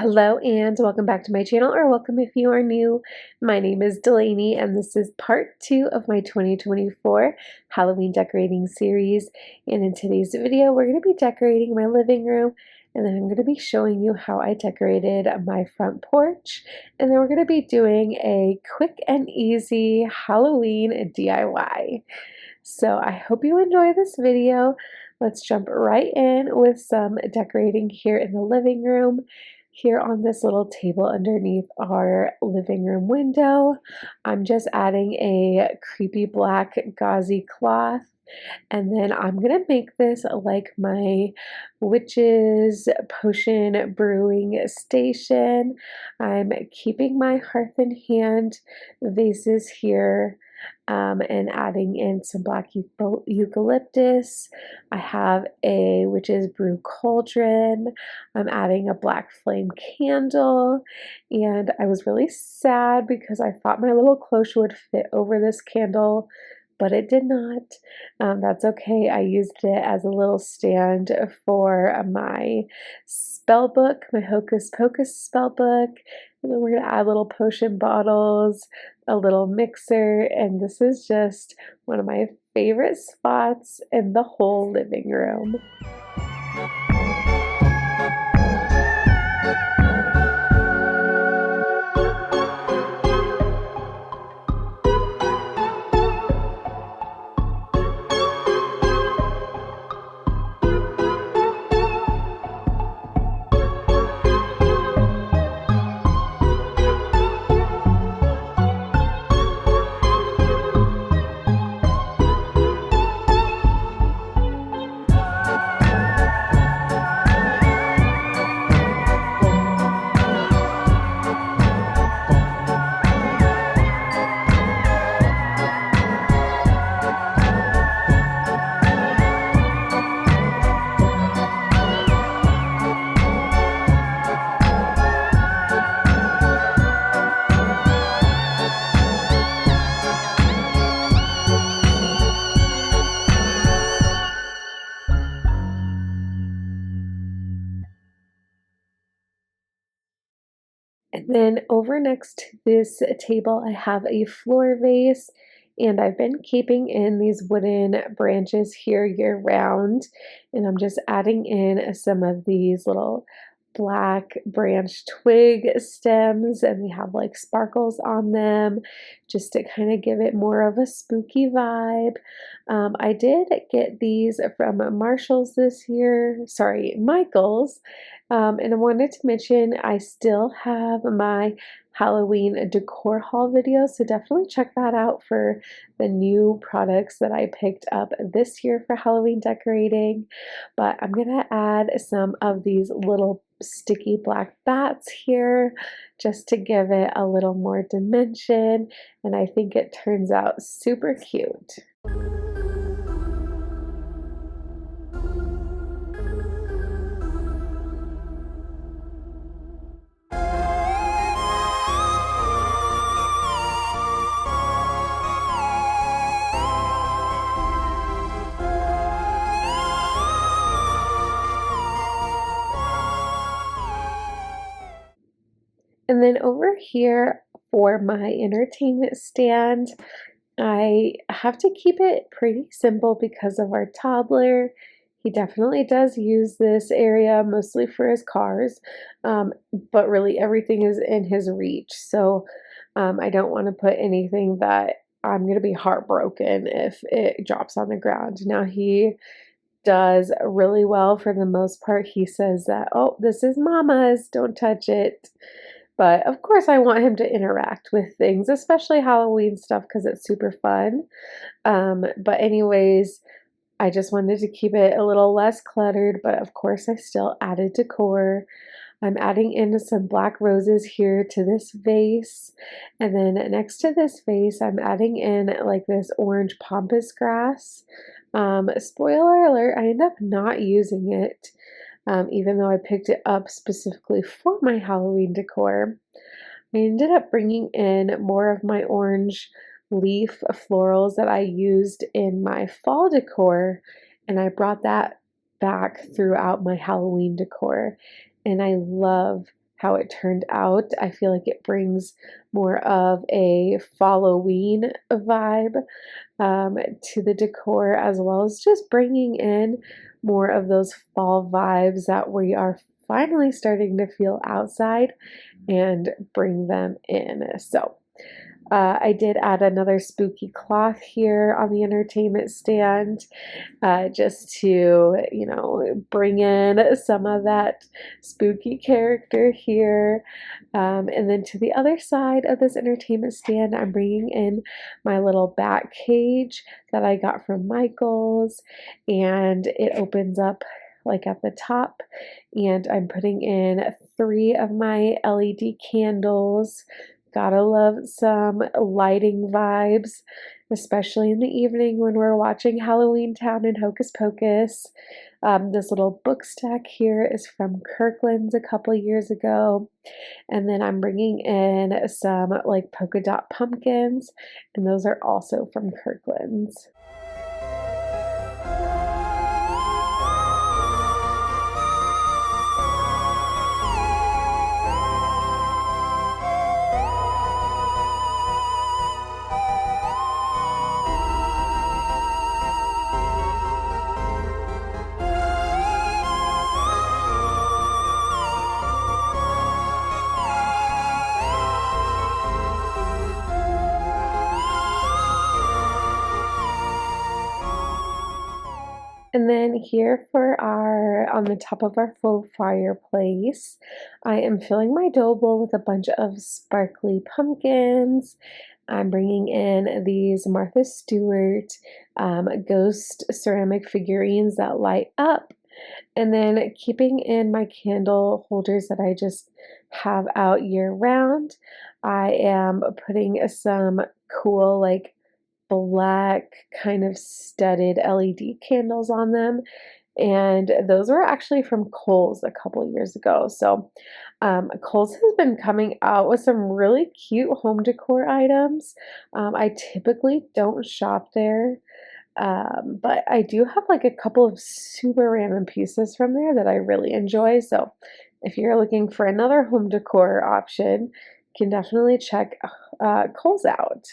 Hello and welcome back to my channel, or welcome if you are new. My name is Delaney and this is part 2 of my 2024 Halloween decorating series. And in today's video, we're going to be decorating my living room, and then I'm going to be showing you how I decorated my front porch. And then we're going to be doing a quick and easy Halloween DIY. So I hope you enjoy this video. Let's jump right in with some decorating here in the living room. Here on this little table underneath our living room window, I'm just adding a creepy black gauzy cloth, and then I'm gonna make this like my witch's potion brewing station. I'm keeping my hearth in hand vases here. And adding in some black eucalyptus. I have a witch's brew cauldron. I'm adding a black flame candle, and I was really sad because I thought my little cloche would fit over this candle, but it did not. That's okay. I used it as a little stand for my spell book, my Hocus Pocus spell book. And then we're going to add little potion bottles, a little mixer, and this is just one of my favorite spots in the whole living room. And then over next to this table, I have a floor vase, and I've been keeping in these wooden branches here year round, and I'm just adding in some of these little black branch twig stems, and they have like sparkles on them just to kind of give it more of a spooky vibe. I did get these from Marshall's this year, sorry, Michael's. And I wanted to mention I still have my Halloween decor haul video, so definitely check that out for the new products that I picked up this year for Halloween decorating. But I'm gonna add some of these little sticky black bats here just to give it a little more dimension, and I think it turns out super cute. And then over here for my entertainment stand, I have to keep it pretty simple because of our toddler. He definitely does use this area mostly for his cars, but really everything is in his reach. So I don't want to put anything that I'm going to be heartbroken if it drops on the ground. Now, he does really well for the most part. He says that, oh, this is mama's, don't touch it. But of course, I want him to interact with things, especially Halloween stuff, because it's super fun. But anyways, I just wanted to keep it a little less cluttered, but of course I still added decor. I'm adding in some black roses here to this vase. And then next to this vase, I'm adding in like this orange pampas grass. Spoiler alert, I end up not using it, even though I picked it up specifically for my Halloween decor. I ended up bringing in more of my orange leaf florals that I used in my fall decor, and I brought that back throughout my Halloween decor. And I love how it turned out. I feel like it brings more of a Halloween vibe to the decor, as well as just bringing in more of those fall vibes that we are finally starting to feel outside and bring them in. So I did add another spooky cloth here on the entertainment stand, just to, bring in some of that spooky character here. And then to the other side of this entertainment stand, I'm bringing in my little bat cage that I got from Michael's, and it opens up like at the top, and I'm putting in 3 of my LED candles. Gotta love some lighting vibes, especially in the evening when we're watching Halloween Town and Hocus Pocus. This little book stack here is from Kirkland's a couple years ago. And then I'm bringing in some like polka dot pumpkins, and those are also from Kirkland's. And then here for on the top of our faux fireplace, I am filling my dough bowl with a bunch of sparkly pumpkins. I'm bringing in these Martha Stewart ghost ceramic figurines that light up. And then keeping in my candle holders that I just have out year round, I am putting some cool, like, black kind of studded LED candles on them. And those were actually from Kohl's a couple years ago. So Kohl's has been coming out with some really cute home decor items. I typically don't shop there, but I do have like a couple of super random pieces from there that I really enjoy. So if you're looking for another home decor option, you can definitely check Kohl's out.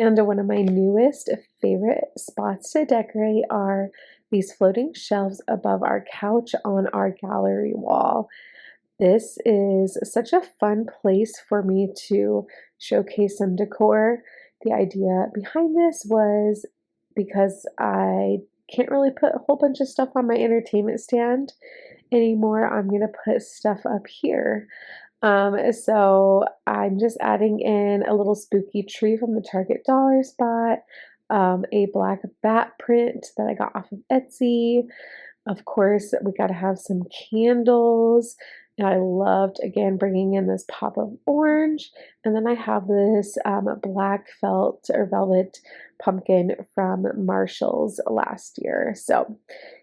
And one of my newest favorite spots to decorate are these floating shelves above our couch on our gallery wall. This is such a fun place for me to showcase some decor. The idea behind this was because I can't really put a whole bunch of stuff on my entertainment stand anymore. I'm going to put stuff up here. So I'm just adding in a little spooky tree from the Target dollar spot, a black bat print that I got off of Etsy. Of course, we got to have some candles. And I loved, again, bringing in this pop of orange. And then I have this black felt or velvet pumpkin from Marshall's last year. So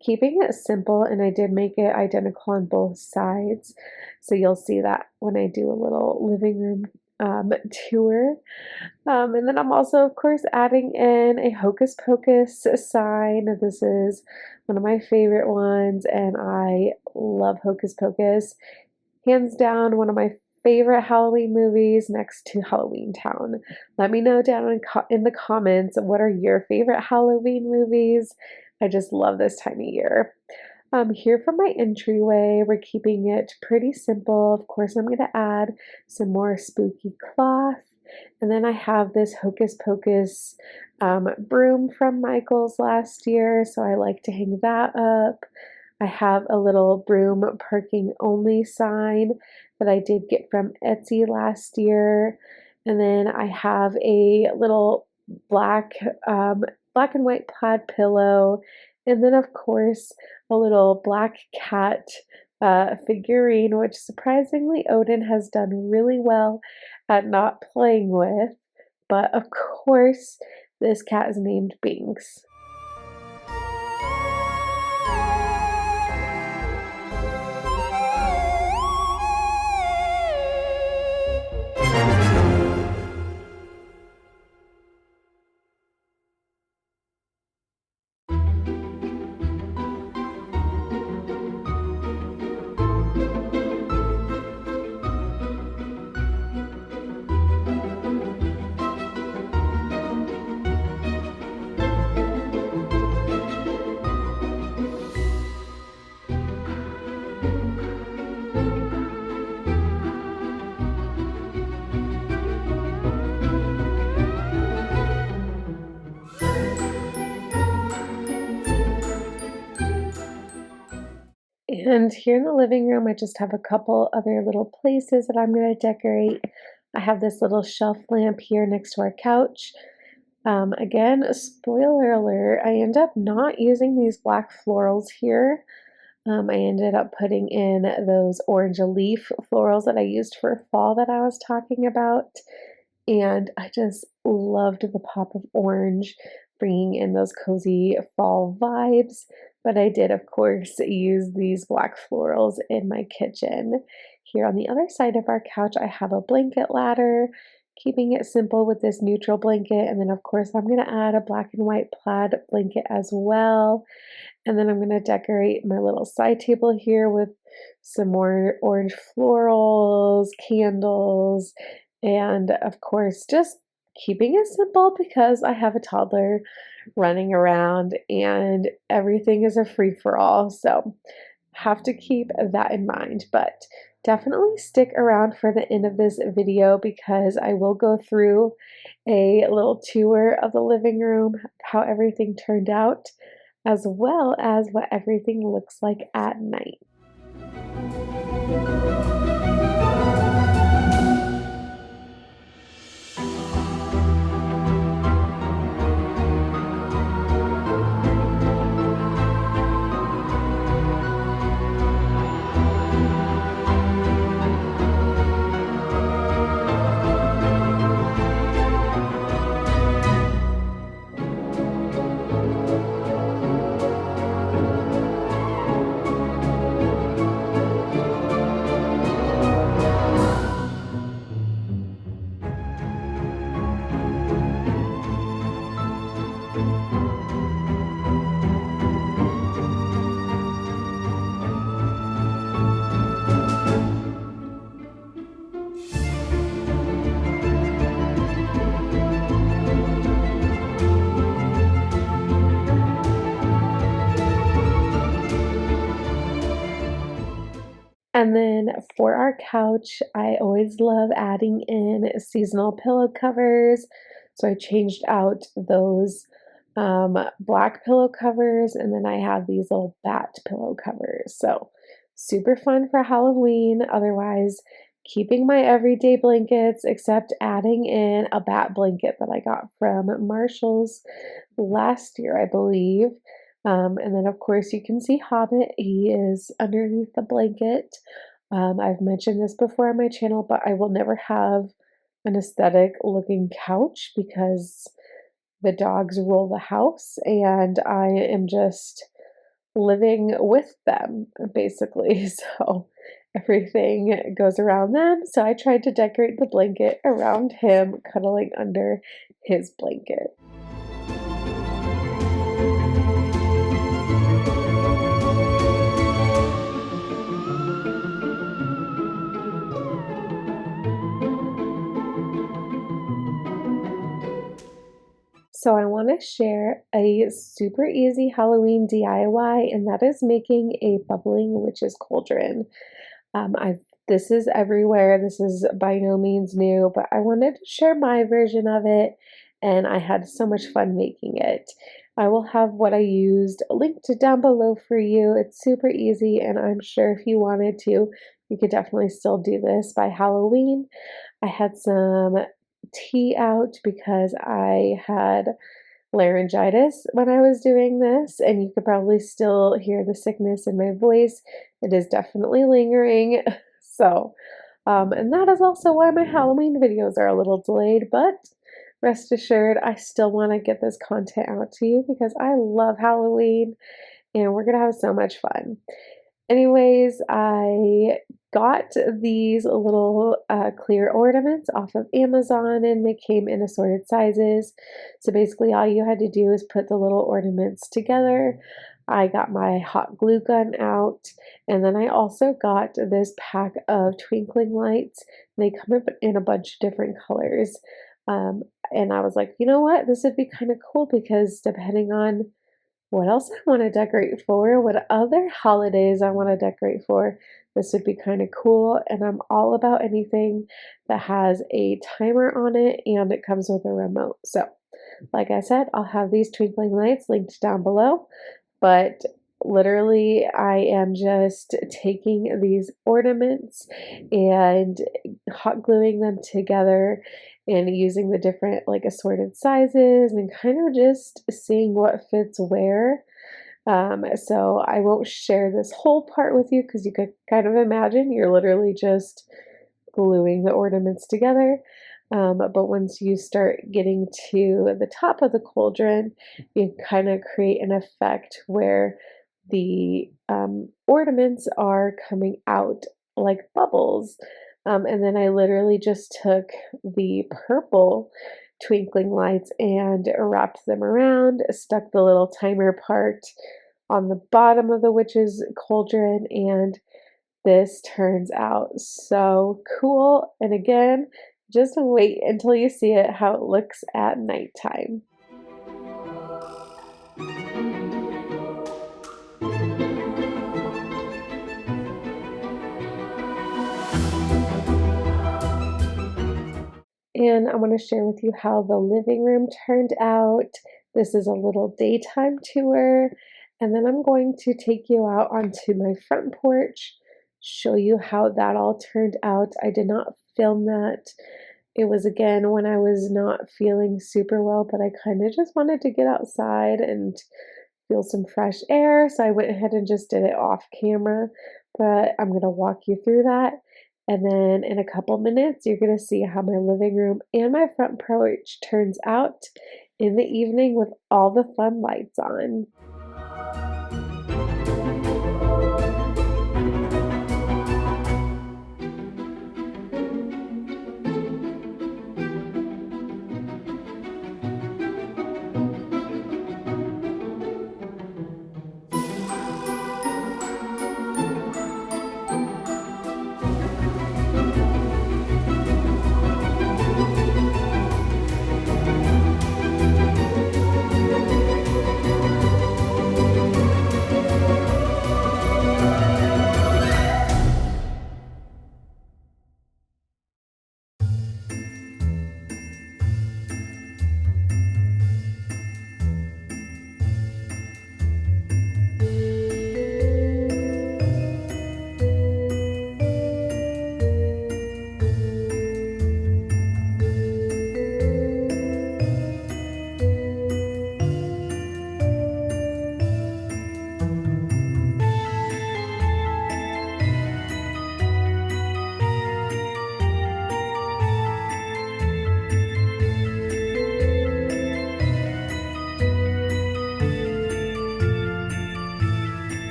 keeping it simple, and I did make it identical on both sides. So you'll see that when I do a little living room tour. And then I'm also, of course, adding in a Hocus Pocus sign. This is one of my favorite ones, and I love Hocus Pocus. Hands down, one of my favorite Halloween movies next to Halloween Town. Let me know down in the comments, what are your favorite Halloween movies? I just love this time of year. Here for my entryway, we're keeping it pretty simple. Of course, I'm going to add some more spooky cloth. And then I have this Hocus Pocus broom from Michael's last year, so I like to hang that up. I have a little broom parking only sign that I did get from Etsy last year. And then I have a little black and white plaid pillow. And then, of course, a little black cat figurine, which surprisingly Odin has done really well at not playing with. But of course, this cat is named Binks. And here in the living room, I just have a couple other little places that I'm going to decorate. I have this little shelf lamp here next to our couch. Again, spoiler alert, I end up not using these black florals here. I ended up putting in those orange leaf florals that I used for fall that I was talking about. And I just loved the pop of orange, bringing in those cozy fall vibes. But I did, of course, use these black florals in my kitchen. Here on the other side of our couch, I have a blanket ladder, keeping it simple with this neutral blanket. And then, of course, I'm going to add a black and white plaid blanket as well. And then I'm going to decorate my little side table here with some more orange florals, candles, and of course, just keeping it simple because I have a toddler running around and everything is a free for all. So have to keep that in mind, but definitely stick around for the end of this video because I will go through a little tour of the living room, how everything turned out, as well as what everything looks like at night. And then for our couch, I always love adding in seasonal pillow covers. So I changed out those black pillow covers, and then I have these little bat pillow covers. So super fun for Halloween. Otherwise, keeping my everyday blankets, except adding in a bat blanket that I got from Marshall's last year, I believe. And then, of course, you can see Hobbit. He is underneath the blanket. I've mentioned this before on my channel, but I will never have an aesthetic looking couch because the dogs rule the house and I am just living with them basically. So everything goes around them. So I tried to decorate the blanket around him, cuddling under his blanket. So I want to share a super easy Halloween DIY, and that is making a bubbling witch's cauldron. This is everywhere. This is by no means new, but I wanted to share my version of it, and I had so much fun making it. I will have what I used linked down below for you. It's super easy, and I'm sure if you wanted to, you could definitely still do this by Halloween. I had some tea out because I had laryngitis when I was doing this, and you could probably still hear the sickness in my voice. It is definitely lingering. So, and that is also why my Halloween videos are a little delayed, but rest assured, I still want to get this content out to you because I love Halloween and we're going to have so much fun. Anyways, I got these little clear ornaments off of Amazon and they came in assorted sizes. So basically all you had to do is put the little ornaments together. I got my hot glue gun out, and then I also got this pack of twinkling lights. They come in a bunch of different colors. And I was like, you know what? This would be kind of cool because depending on what else I want to decorate for, what other holidays I want to decorate for, this would be kind of cool. And I'm all about anything that has a timer on it and it comes with a remote. So, like I said, I'll have these twinkling lights linked down below. But literally, I am just taking these ornaments and hot gluing them together and using the different like assorted sizes and kind of just seeing what fits where. So I won't share this whole part with you because you could kind of imagine you're literally just gluing the ornaments together. But once you start getting to the top of the cauldron, you kind of create an effect where the ornaments are coming out like bubbles. And then I literally just took the purple twinkling lights and wrapped them around, stuck the little timer part on the bottom of the witch's cauldron, and this turns out so cool. And again, just wait until you see it, how it looks at nighttime. And I want to share with you how the living room turned out. This is a little daytime tour. And then I'm going to take you out onto my front porch, show you how that all turned out. I did not film that. It was again when I was not feeling super well, but I kind of just wanted to get outside and feel some fresh air. So I went ahead and just did it off camera, but I'm going to walk you through that. And then in a couple minutes, you're going to see how my living room and my front porch turns out in the evening with all the fun lights on.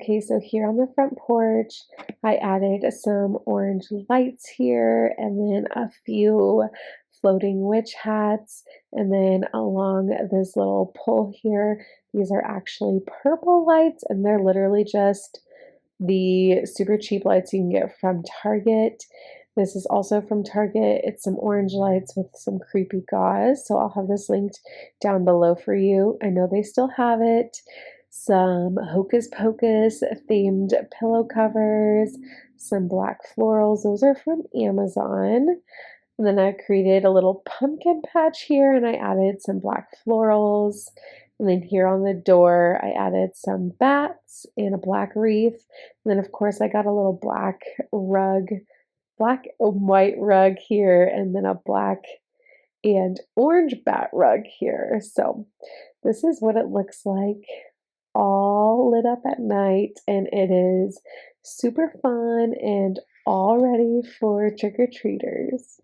Okay, so here on the front porch, I added some orange lights here and then a few floating witch hats. And then along this little pole here, these are actually purple lights and they're literally just the super cheap lights you can get from Target. This is also from Target. It's some orange lights with some creepy gauze. So I'll have this linked down below for you. I know they still have it. Some Hocus Pocus themed pillow covers, some black florals. Those are from Amazon. And then I created a little pumpkin patch here and I added some black florals. And then here on the door, I added some bats and a black wreath. And then of course I got a little black rug, black and white rug here, and then a black and orange bat rug here. So this is what it looks like all lit up at night, and it is super fun and all ready for trick-or-treaters.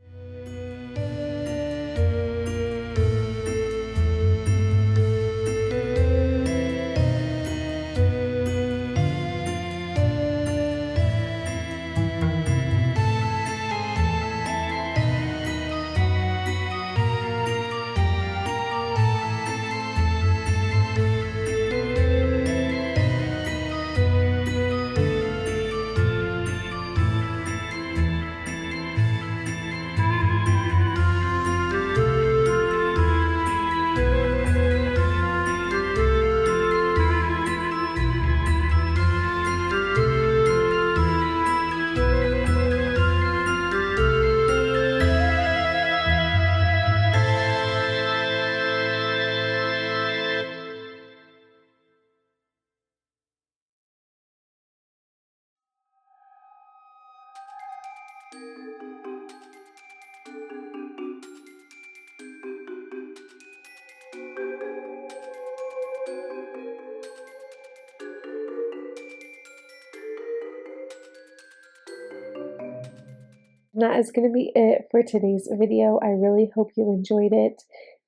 And that is going to be it for today's video. I really hope you enjoyed it.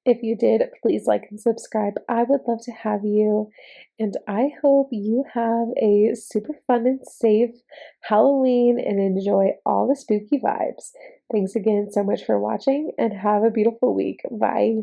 If you did, please like and subscribe. I would love to have you. And I hope you have a super fun and safe Halloween and enjoy all the spooky vibes. Thanks again so much for watching and have a beautiful week. Bye.